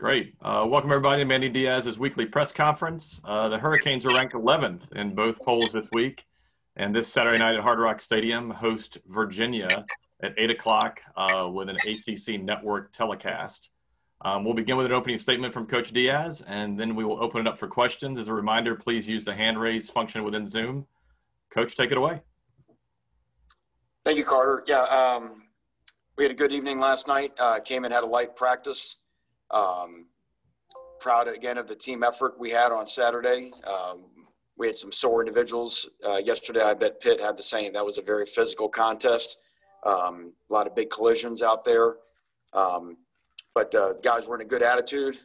Great. Welcome, everybody, to Manny Diaz's weekly press conference. The Hurricanes are ranked 11th in both polls this week, and this Saturday night at Hard Rock Stadium host Virginia at 8 o'clock with an ACC network telecast. We'll begin with an opening statement from Coach Diaz, and then we will open it up for questions. As a reminder, please use the hand raise function within Zoom. Coach, take it away. Thank you, Carter. We had a good evening last night. Came and had a light practice. Proud again of the team effort we had on Saturday. We had some sore individuals. Yesterday, I bet Pitt had the same. That was a very physical contest. A lot of big collisions out there. But the guys were in a good attitude.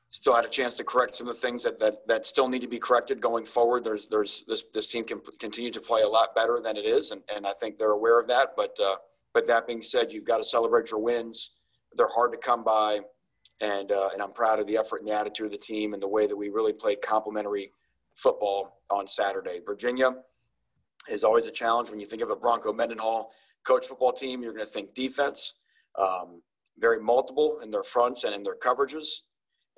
Still had a chance to correct some of the things that still need to be corrected going forward. This team can continue to play a lot better than it is, and I think they're aware of that. But that being said, you've got to celebrate your wins. They're hard to come by, and I'm proud of the effort and the attitude of the team and the way that we really played complementary football on Saturday. Virginia is always a challenge. When you think of a Bronco Mendenhall coach football team, you're going to think defense. Very multiple in their fronts and in their coverages.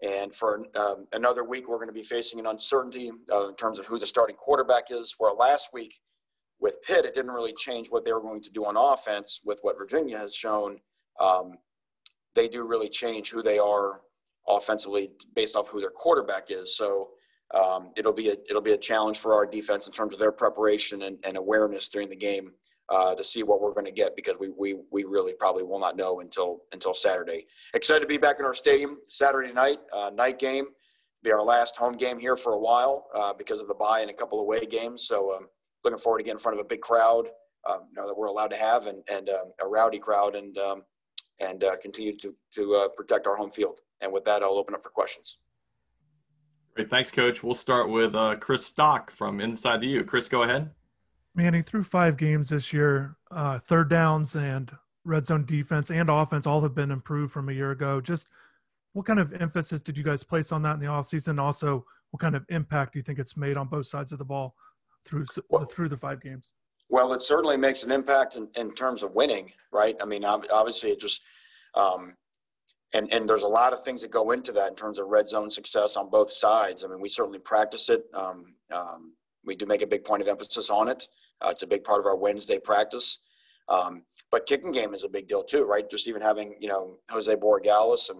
And for another week, we're going to be facing an uncertainty in terms of who the starting quarterback is. Where last week with Pitt, it didn't really change what they were going to do on offense. With what Virginia has shown, they do really change who they are offensively based off who their quarterback is. So it'll be a challenge for our defense in terms of their preparation and awareness during the game to see what we're going to get, because we really probably will not know until Saturday. Excited to be back in our stadium Saturday night, night game. Be our last home game here for a while because of the bye and a couple of away games. So looking forward to getting in front of a big crowd that we're allowed to have, and a rowdy crowd, and continue to protect our home field. And with that, I'll open up for questions. Great. Thanks, Coach. We'll start with Chris Stock from Inside the U. Chris, go ahead. Manny, through 5 games this year, third downs and red zone defense and offense all have been improved from a year ago. Just what kind of emphasis did you guys place on that in the offseason? Also, what kind of impact do you think it's made on both sides of the ball through the 5 games? Well, it certainly makes an impact in terms of winning, right? I mean, obviously it just and there's a lot of things that go into that in terms of red zone success on both sides. I mean, we certainly practice it. We do make a big point of emphasis on it. It's a big part of our Wednesday practice. But kicking game is a big deal too, right? Just even having, Jose Borregales,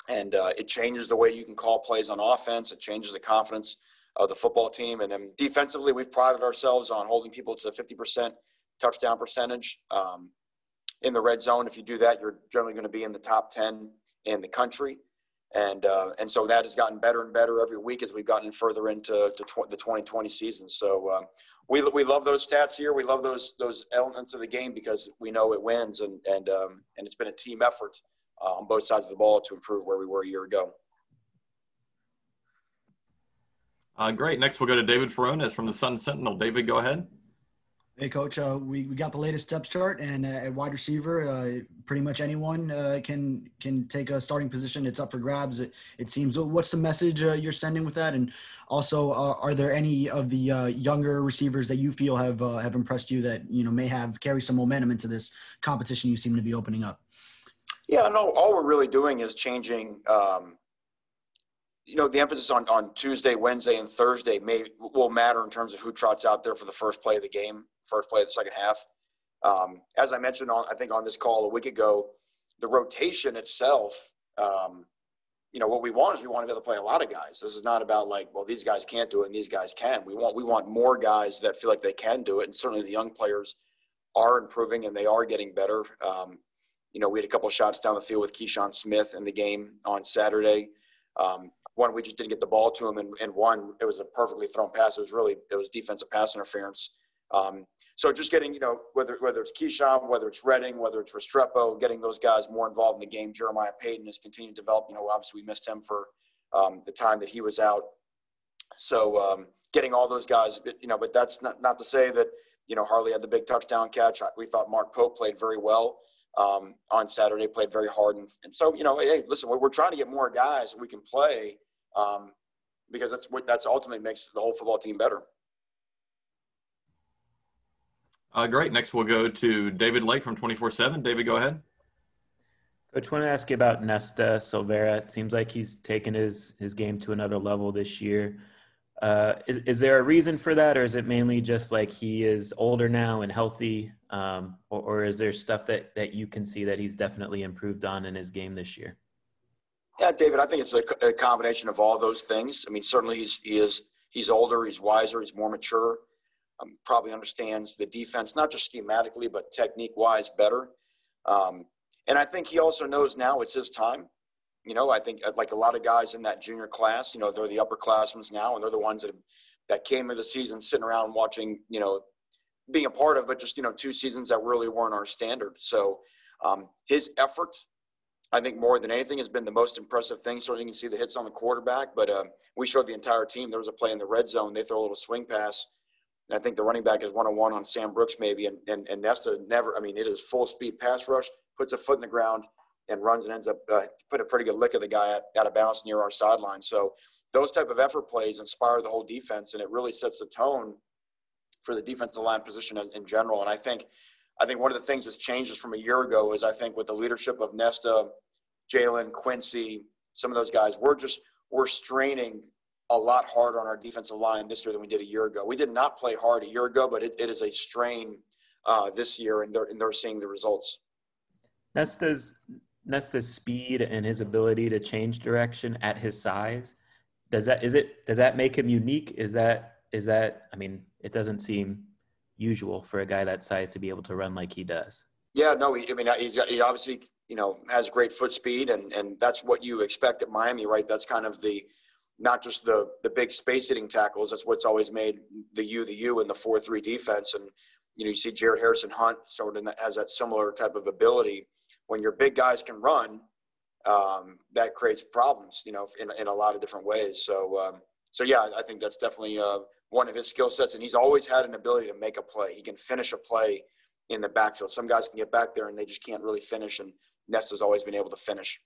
and it changes the way you can call plays on offense. It changes the confidence of the football team. And then defensively, we've prided ourselves on holding people to 50% touchdown percentage in the red zone. If you do that, you're generally going to be in the top 10 in the country. And so that has gotten better and better every week as we've gotten further into the 2020 season. So we love those stats here. We love those elements of the game because we know it wins, and it's been a team effort on both sides of the ball to improve where we were a year ago. Great. Next, we'll go to David Ferronis from the Sun Sentinel. David, go ahead. Hey, Coach. We got the latest depth chart, and at wide receiver, pretty much anyone can take a starting position. It's up for grabs, it seems. What's the message you're sending with that? And also, are there any of the younger receivers that you feel have impressed you that may carry some momentum into this competition you seem to be opening up? Yeah, no. All we're really doing is changing. The emphasis on Tuesday, Wednesday, and Thursday will matter in terms of who trots out there for the first play of the game, first play of the second half. As I mentioned I think on this call a week ago, the rotation itself, what we want is we want to be able to play a lot of guys. This is not about these guys can't do it and these guys can. We want more guys that feel like they can do it, and certainly the young players are improving and they are getting better. We had a couple of shots down the field with Keyshawn Smith in the game on Saturday. One, we just didn't get the ball to him, and one, it was a perfectly thrown pass. It was defensive pass interference. So just getting, whether it's Keyshawn, whether it's Redding, whether it's Restrepo, getting those guys more involved in the game. Jeremiah Payton has continued to develop. Obviously we missed him for the time that he was out. So getting all those guys, but that's not to say that, Harley had the big touchdown catch. We thought Mark Pope played very well on Saturday, played very hard. And so, hey, listen, we're trying to get more guys that we can play because that's ultimately makes the whole football team better. Great. Next, we'll go to David Lake from 24/7. David, go ahead. Coach, I want to ask you about Nesta Silvera. It seems like he's taken his game to another level this year. Is there a reason for that, or is it mainly just like he is older now and healthy, or is there stuff that you can see that he's definitely improved on in his game this year? Yeah, David, I think it's a combination of all those things. I mean, certainly he's older, he's wiser, he's more mature, probably understands the defense, not just schematically, but technique-wise better. And I think he also knows now it's his time. You know, I think like a lot of guys in that junior class, you know, they're the upperclassmen now, and they're the ones that came into the season sitting around watching, you know, being a part of, but just, you know, 2 seasons that really weren't our standard. So his effort, I think more than anything, has been the most impressive thing. Certainly you can see the hits on the quarterback, but we showed the entire team. There was a play in the red zone. They throw a little swing pass, and I think the running back is one-on-one on Sam Brooks maybe, and Nesta never, I mean, it is full speed pass rush, puts a foot in the ground and runs and ends up put a pretty good lick of the guy out of bounds near our sideline. So those type of effort plays inspire the whole defense, and it really sets the tone for the defensive line position in general. And I think one of the things that's changed from a year ago is I think with the leadership of Nesta, Jalen, Quincy, some of those guys, we're straining a lot harder on our defensive line this year than we did a year ago. We did not play hard a year ago, but it is a strain this year, and they're seeing the results. Nesta's speed and his ability to change direction at his size, does that make him unique? Is that I mean, it doesn't seem usual for a guy that size to be able to run like he does. Yeah, no, he obviously, you know, has great foot speed, and that's what you expect at Miami, right? That's kind of not just the big space hitting tackles. That's what's always made the U in the 4-3 defense. And, you know, you see Jared Harrison Hunt sort of has that similar type of ability. When your big guys can run, that creates problems, you know, in a lot of different ways. So yeah, I think that's definitely one of his skill sets. And he's always had an ability to make a play. He can finish a play in the backfield. Some guys can get back there and they just can't really finish. And Nesta's always been able to finish.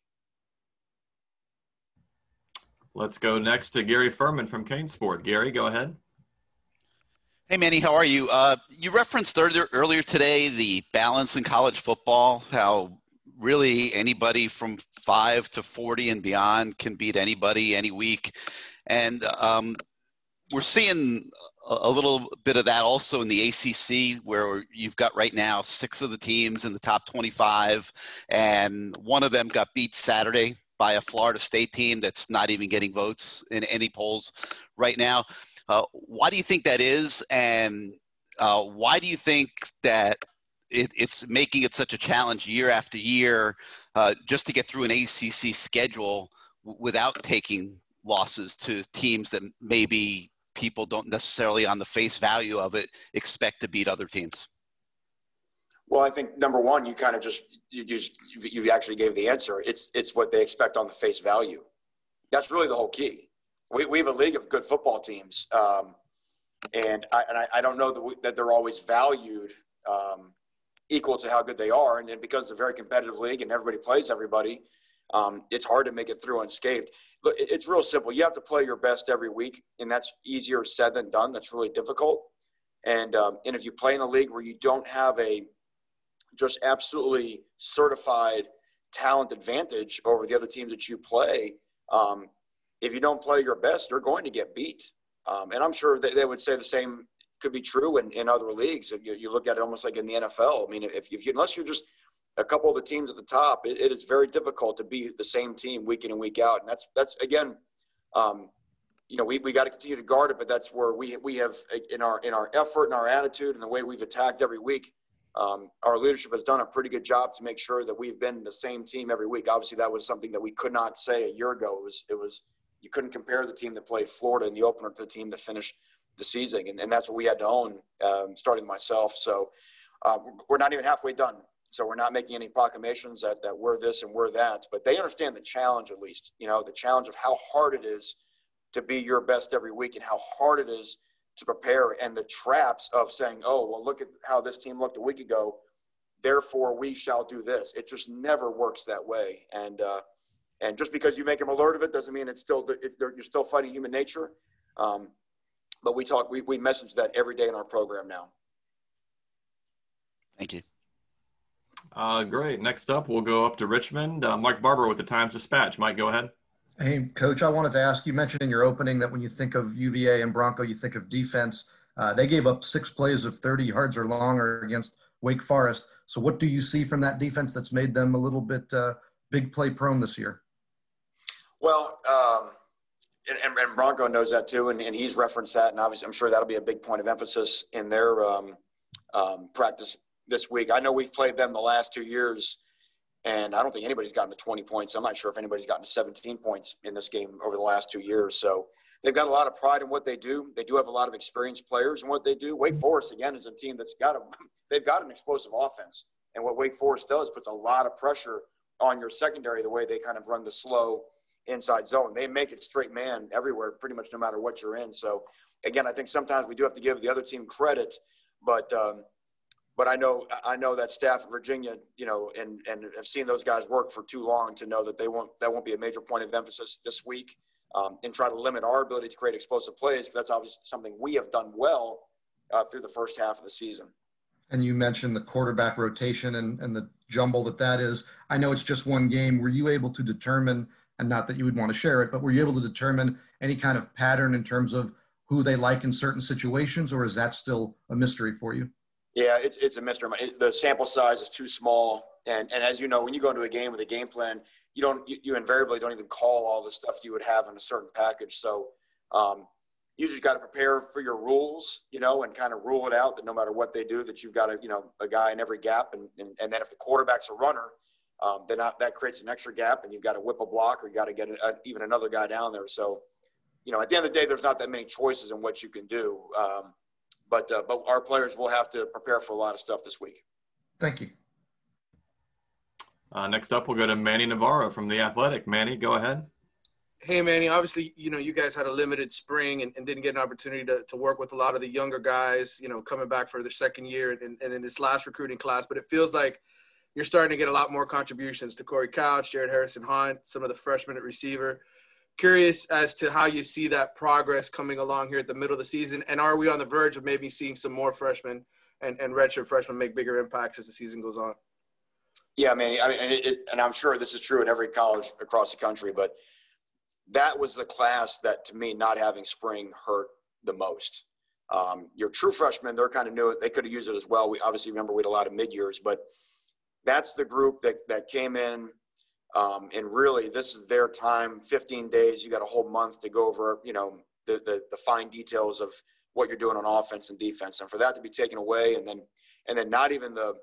Let's go next to Gary Furman from Kane Sport. Gary, go ahead. Hey, Manny, how are you? You referenced earlier today the balance in college football, how really anybody from 5 to 40 and beyond can beat anybody any week. And we're seeing a little bit of that also in the ACC, where you've got right now 6 of the teams in the top 25, and one of them got beat Saturday by a Florida State team that's not even getting votes in any polls right now. Why do you think that is? And why do you think that it's making it such a challenge year after year just to get through an ACC schedule without taking losses to teams that maybe people don't necessarily on the face value of it expect to beat other teams? Well, I think number one, you kind of you actually gave the answer. It's what they expect on the face value. That's really the whole key. We have a league of good football teams, and I don't know that they're always valued equal to how good they are. And because it's a very competitive league and everybody plays everybody, it's hard to make it through unscathed. Look, it's real simple. You have to play your best every week, and that's easier said than done. That's really difficult. And if you play in a league where you don't have a just absolutely certified talent advantage over the other teams that you play, if you don't play your best, you're going to get beat. And I'm sure they would say the same could be true in other leagues. If you look at it almost like in the NFL. I mean, unless you're just a couple of the teams at the top, it is very difficult to be the same team week in and week out. And that's again, you know, we got to continue to guard it, but that's where we have in our effort and our attitude and the way we've attacked every week. Our leadership has done a pretty good job to make sure that we've been the same team every week. Obviously, that was something that we could not say a year ago. It was you couldn't compare the team that played Florida in the opener to the team that finished the season, and that's what we had to own, starting myself. So we're not even halfway done. So we're not making any proclamations that we're this and we're that, but they understand the challenge, at least, you know, the challenge of how hard it is to be your best every week and how hard it is to prepare, and the traps of saying, oh, well, look at how this team looked a week ago, therefore we shall do this. It just never works that way. And just because you make them alert of it doesn't mean you're still fighting human nature. But we message that every day in our program now. Thank you. Great. Next up, we'll go up to Richmond. Mike Barber with the Times-Dispatch. Mike, go ahead. Hey, Coach, I wanted to ask, you mentioned in your opening that when you think of UVA and Bronco, you think of defense. They gave up 6 plays of 30 yards or longer against Wake Forest. So what do you see from that defense that's made them a little bit big play prone this year? Well, and Bronco knows that too, and he's referenced that, and obviously I'm sure that'll be a big point of emphasis in their practice this week. I know we've played them the last 2 years, and I don't think anybody's gotten to 20 points. I'm not sure if anybody's gotten to 17 points in this game over the last 2 years. So they've got a lot of pride in what they do. They do have a lot of experienced players in what they do. Wake Forest, again, is a team they've got an explosive offense. And what Wake Forest does puts a lot of pressure on your secondary, the way they kind of run the slow inside zone. They make it straight man everywhere, pretty much no matter what you're in. So, again, I think sometimes we do have to give the other team credit, but I know that staff at Virginia, and have seen those guys work for too long to know that that won't be a major point of emphasis this week, and try to limit our ability to create explosive plays, because that's obviously something we have done well through the first half of the season. And you mentioned the quarterback rotation and the jumble that is. I know it's just one game. Were you able to determine, and not that you would want to share it, but were you able to determine any kind of pattern in terms of who they like in certain situations, or is that still a mystery for you? Yeah, it's a mystery. The sample size is too small, and as you know, when you go into a game with a game plan, you invariably don't even call all the stuff you would have in a certain package. So you just got to prepare for your rules, and kind of rule it out that no matter what they do, that you've got a guy in every gap, and then if the quarterback's a runner, then that creates an extra gap, and you've got to whip a block, or you got to get even another guy down there. So, at the end of the day, there's not that many choices in what you can do. But our players will have to prepare for a lot of stuff this week. Thank you. Next up, we'll go to Manny Navarro from The Athletic. Manny, go ahead. Hey, Manny, obviously, you guys had a limited spring and didn't get an opportunity to work with a lot of the younger guys, coming back for their second year and in this last recruiting class. But it feels like you're starting to get a lot more contributions to Corey Couch, Jared Harrison-Hunt, some of the freshmen at receiver. Curious as to how you see that progress coming along here at the middle of the season. And are we on the verge of maybe seeing some more freshmen and redshirt freshmen make bigger impacts as the season goes on? Yeah, Manny, and I'm sure this is true at every college across the country, but that was the class that, to me, not having spring hurt the most. Your true freshmen, they're kind of new. They could have used it as well. We obviously remember we had a lot of mid-years, but that's the group that came in, and really this is their time, 15 days. You got a whole month to go over, the fine details of what you're doing on offense and defense. And for that to be taken away, and then not even the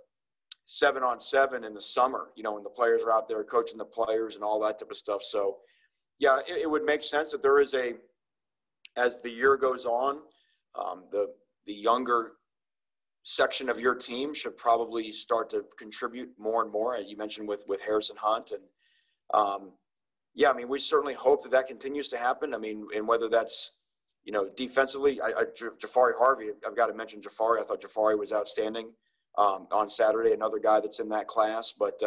7-on-7 in the summer, when the players are out there coaching the players and all that type of stuff. So, yeah, it would make sense that there is as the year goes on, the younger section of your team should probably start to contribute more and more, as you mentioned with Harrison Hunt. And, we certainly hope that continues to happen. And whether that's, defensively, Jafari Harvey, I've got to mention Jafari. I thought Jafari was outstanding on Saturday, another guy that's in that class. But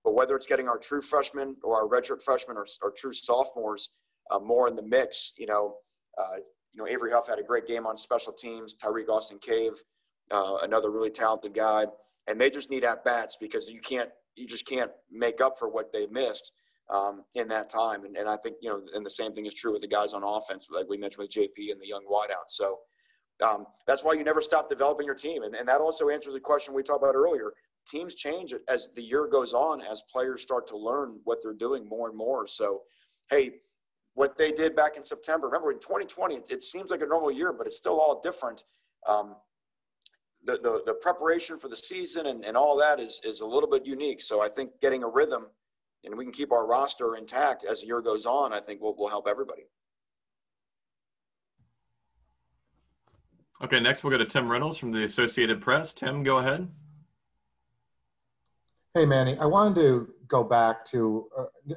whether it's getting our true freshmen or our redshirt freshmen or true sophomores more in the mix, Avery Huff had a great game on special teams. Tyreek Austin Cave, another really talented guy, and they just need at-bats because you just can't make up for what they missed in that time. And I think, and the same thing is true with the guys on offense, like we mentioned with JP and the young wideouts. So that's why you never stop developing your team. And that also answers the question we talked about earlier. Teams change as the year goes on, as players start to learn what they're doing more and more. So, hey, what they did back in September, remember in 2020, it seems like a normal year, but it's still all different. The preparation for the season and all that is a little bit unique. So I think getting a rhythm, and we can keep our roster intact as the year goes on, I think will help everybody. Okay, next we'll go to Tim Reynolds from the Associated Press. Tim, go ahead. Hey, Manny, I wanted to go back to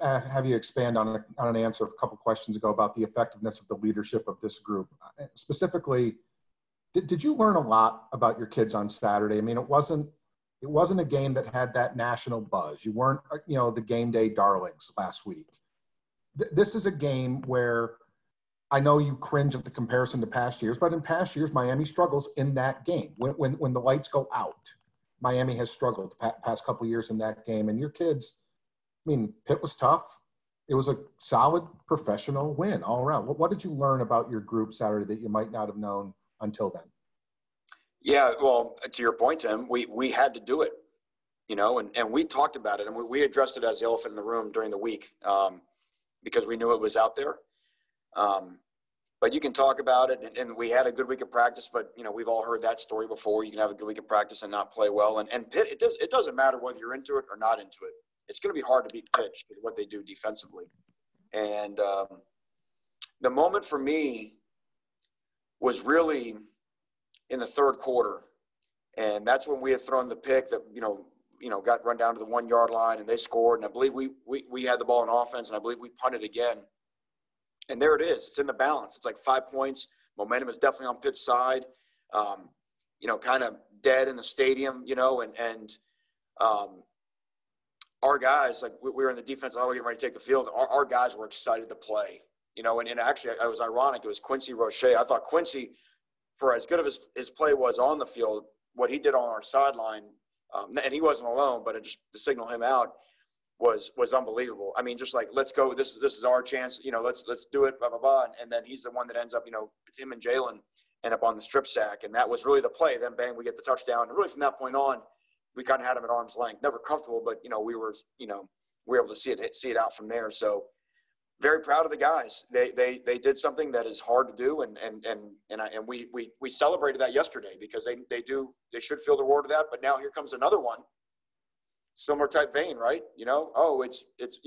have you expand on an answer a couple questions ago about the effectiveness of the leadership of this group. Specifically, did you learn a lot about your kids on Saturday? It wasn't a game that had that national buzz. You weren't, the game day darlings last week. This is a game where I know you cringe at the comparison to past years, but in past years, Miami struggles in that game when the lights go out. Miami has struggled the past couple of years in that game. And your kids, I mean, Pitt was tough. It was a solid professional win all around. What did you learn about your group Saturday that you might not have known until then? Yeah, well, to your point, Tim, we had to do it, and we talked about it, and we addressed it as the elephant in the room during the week because we knew it was out there. But you can talk about it, and we had a good week of practice, but, we've all heard that story before. You can have a good week of practice and not play well. And Pitt, it doesn't matter whether you're into it or not into it. It's going to be hard to beat Pitt with what they do defensively. And the moment for me was really in the third quarter. And that's when we had thrown the pick that, got run down to the 1 yard line and they scored. And I believe we had the ball in offense, and I believe we punted again. And there it is. It's in the balance. It's like 5 points. Momentum is definitely on Pitt's side. Kind of dead in the stadium, and our guys, like we were in the defense, we were getting ready to take the field. Our guys were excited to play, and actually it was ironic. It was Quincy Roche. I thought Quincy, for as good of his play was on the field, what he did on our sideline, and he wasn't alone, but just to signal him out was unbelievable. I mean, just like, let's go. This is our chance. Let's do it, blah, blah, blah. And then he's the one that ends up, him and Jalen end up on the strip sack. And that was really the play. Then bang, we get the touchdown. And really from that point on, we kind of had him at arm's length. Never comfortable, but, we were able to see it out from there. So very proud of the guys. They did something that is hard to do. And we celebrated that yesterday because they should feel the reward of that. But now here comes another one. Similar type vein, right? It's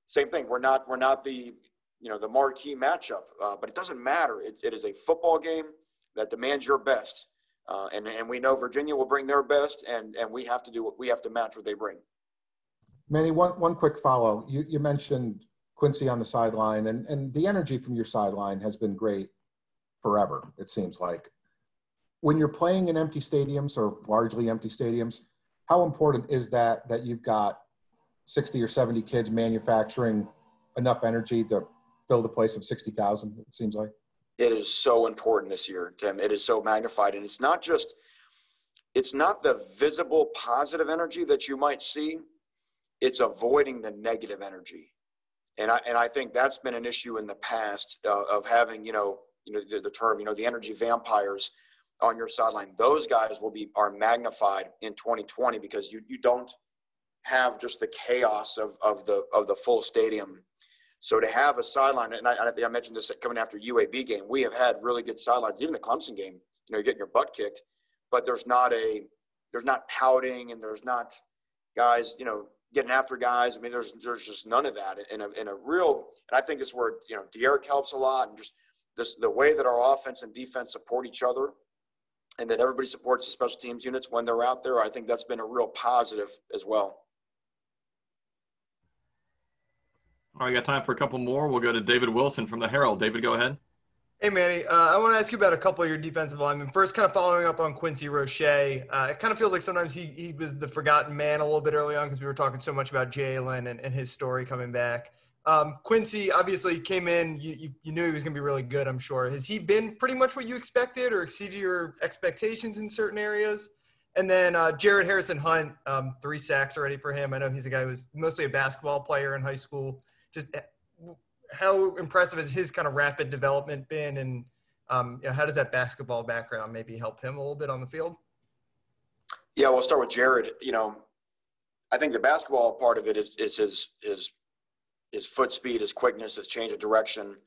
same thing. We're not the the marquee matchup, but it doesn't matter. It is a football game that demands your best, and we know Virginia will bring their best, and we have to match what they bring. Manny, one quick follow. You mentioned Quincy on the sideline, and the energy from your sideline has been great forever. It seems like when you're playing in empty stadiums or largely empty stadiums. How important is that you've got 60 or 70 kids manufacturing enough energy to fill the place of 60,000, it seems like? It is so important this year, Tim. It is so magnified. And it's not the visible positive energy that you might see. It's avoiding the negative energy. And I think that's been an issue in the past of having, the term, the energy vampires on your sideline. Those guys are magnified in 2020 because you don't have just the chaos of the full stadium. So to have a sideline, and I mentioned this coming after UAB game, we have had really good sidelines. Even the Clemson game, you're getting your butt kicked, but there's not pouting, and there's not guys, getting after guys. I mean, there's just none of that in a real. And I think this where De'Eric helps a lot, and just the way that our offense and defense support each other. And that everybody supports the special teams units when they're out there. I think that's been a real positive as well. All right, got time for a couple more. We'll go to David Wilson from the Herald. David, go ahead. Hey, Manny. I want to ask you about a couple of your defensive linemen. First, kind of following up on Quincy Roche. It kind of feels like sometimes he was the forgotten man a little bit early on because we were talking so much about Jalen and his story coming back. Quincy obviously came in. You knew he was going to be really good, I'm sure. Has he been pretty much what you expected or exceeded your expectations in certain areas? And then Jared Harrison-Hunt, 3 sacks already for him. I know he's a guy who was mostly a basketball player in high school. Just how impressive has his kind of rapid development been, and how does that basketball background maybe help him a little bit on the field? Yeah, we'll start with Jared. I think the basketball part of it is his foot speed, his quickness, his change of direction.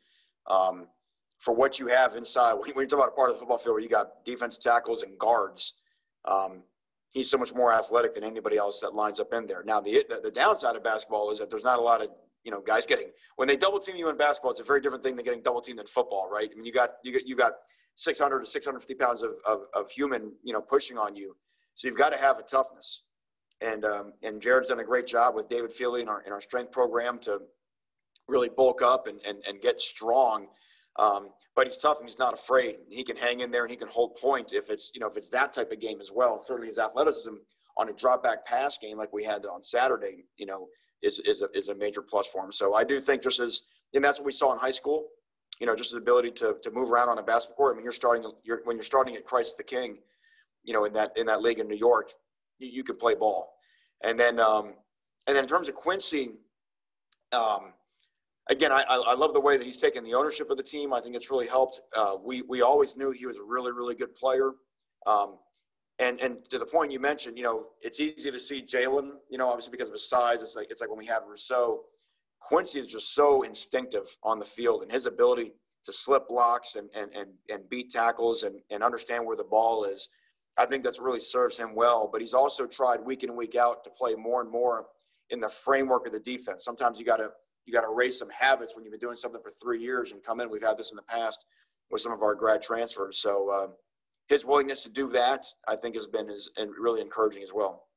For what you have inside, when you talk about a part of the football field where you got defensive tackles and guards, he's so much more athletic than anybody else that lines up in there. Now, the downside of basketball is that there's not a lot of guys when they double team you in basketball, it's a very different thing than getting double teamed in football, right? I mean, you got 600 to 650 pounds of human, pushing on you. So you've got to have a toughness. And Jared's done a great job with David Feely in our strength program to really bulk up and get strong. But he's tough and he's not afraid. He can hang in there and he can hold point if it's that type of game as well. Certainly his athleticism on a drop back pass game like we had on Saturday, is a major plus for him. So I do think and that's what we saw in high school, just the ability to move around on a basketball court. I mean, when you're starting at Christ the King, in that league in New York, you can play ball. And then in terms of Quincy, again, I love the way that he's taken the ownership of the team. I think it's really helped. We always knew he was a really, really good player. And to the point you mentioned, it's easy to see Jalen, obviously because of his size. It's like when we had Rousseau. Quincy is just so instinctive on the field, and his ability to slip blocks and beat tackles and understand where the ball is. I think that's really serves him well. But he's also tried week in and week out to play more and more in the framework of the defense. Sometimes you got to raise some habits when you've been doing something for 3 years and come in. We've had this in the past with some of our grad transfers. So his willingness to do that, I think, has been really encouraging as well.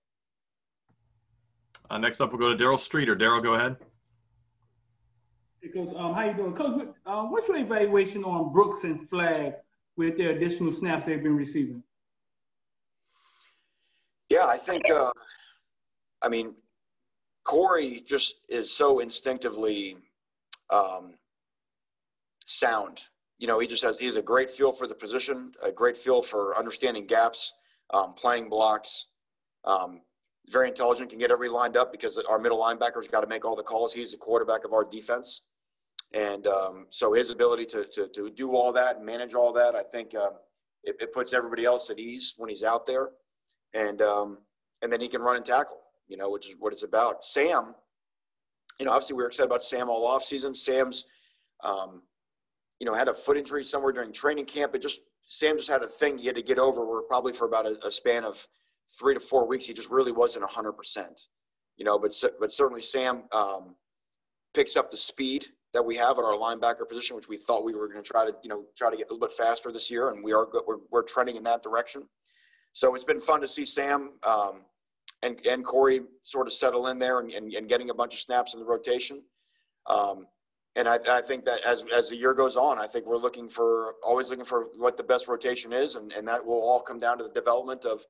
Next up, we'll go to Daryl Streeter. Daryl, go ahead. Hey, Coach, how you doing? Coach, what's your evaluation on Brooks and Flagg with their additional snaps they've been receiving? Yeah, I think, Corey just is so instinctively sound. He's a great feel for the position, a great feel for understanding gaps, playing blocks, very intelligent, can get everybody lined up because our middle linebackers got to make all the calls. He's the quarterback of our defense. And so his ability to do all that and manage all that, I think it puts everybody else at ease when he's out there. And then he can run and tackle, which is what it's about. Sam, obviously we were excited about Sam all offseason. Sam's, had a foot injury somewhere during training camp. Sam just had a thing he had to get over where probably for about a span of 3 to 4 weeks, he just really wasn't 100%, but certainly Sam picks up the speed that we have at our linebacker position, which we thought we were going to try to get a little bit faster this year. And we're trending in that direction. So it's been fun to see Sam and Corey sort of settle in there and getting a bunch of snaps in the rotation. And I think that as the year goes on, I think we're always looking for what the best rotation is. And that will all come down to the development of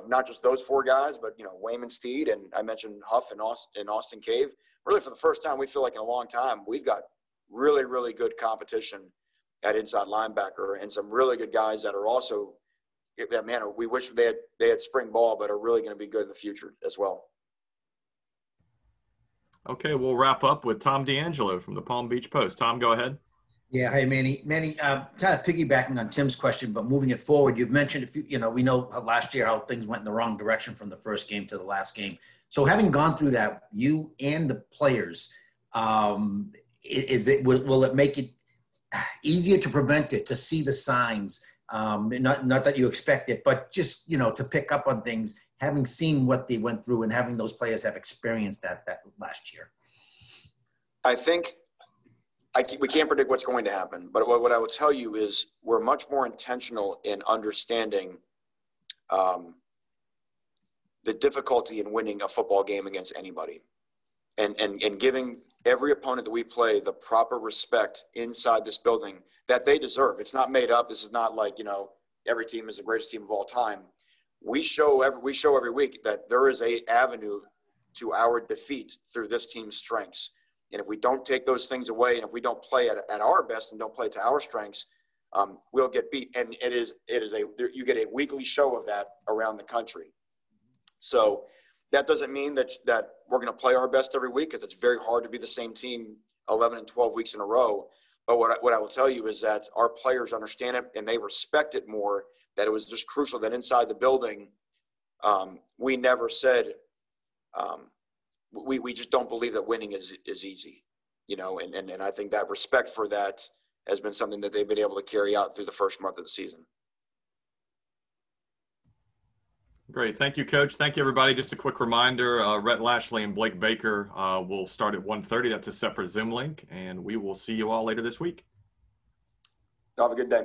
not just those 4 guys, but, Wayman Steed, and I mentioned Huff and Austin Cave. Really, for the first time, we feel like in a long time, we've got really, really good competition at inside linebacker and some really good guys that are also, man, we wish they had spring ball, but are really going to be good in the future as well. Okay, we'll wrap up with Tom D'Angelo from the Palm Beach Post. Tom, go ahead. Yeah, hey, Manny. Manny, kind of piggybacking on Tim's question, but moving it forward, you've mentioned we know last year how things went in the wrong direction from the first game to the last game. So having gone through that, you and the players, will it make it easier to prevent it, to see the signs? Not that you expect it, but just, to pick up on things, having seen what they went through and having those players have experienced that last year. I think we can't predict what's going to happen, but what I would tell you is we're much more intentional in understanding the difficulty in winning a football game against anybody and giving every opponent that we play the proper respect inside this building that they deserve. It's not made up. This is not like, every team is the greatest team of all time. We show every week that there is a avenue to our defeat through this team's strengths. And if we don't take those things away, and if we don't play at our best and don't play to our strengths, we'll get beat. And you get a weekly show of that around the country. So that doesn't mean that we're going to play our best every week, because it's very hard to be the same team 11 and 12 weeks in a row. But what I will tell you is that our players understand it and they respect it more, that it was just crucial that inside the building, we never said, we just don't believe that winning is easy, and I think that respect for that has been something that they've been able to carry out through the first month of the season. Great. Thank you, Coach. Thank you, everybody. Just a quick reminder, Rhett Lashley and Blake Baker will start at 1:30. That's a separate Zoom link, and we will see you all later this week. Have a good day.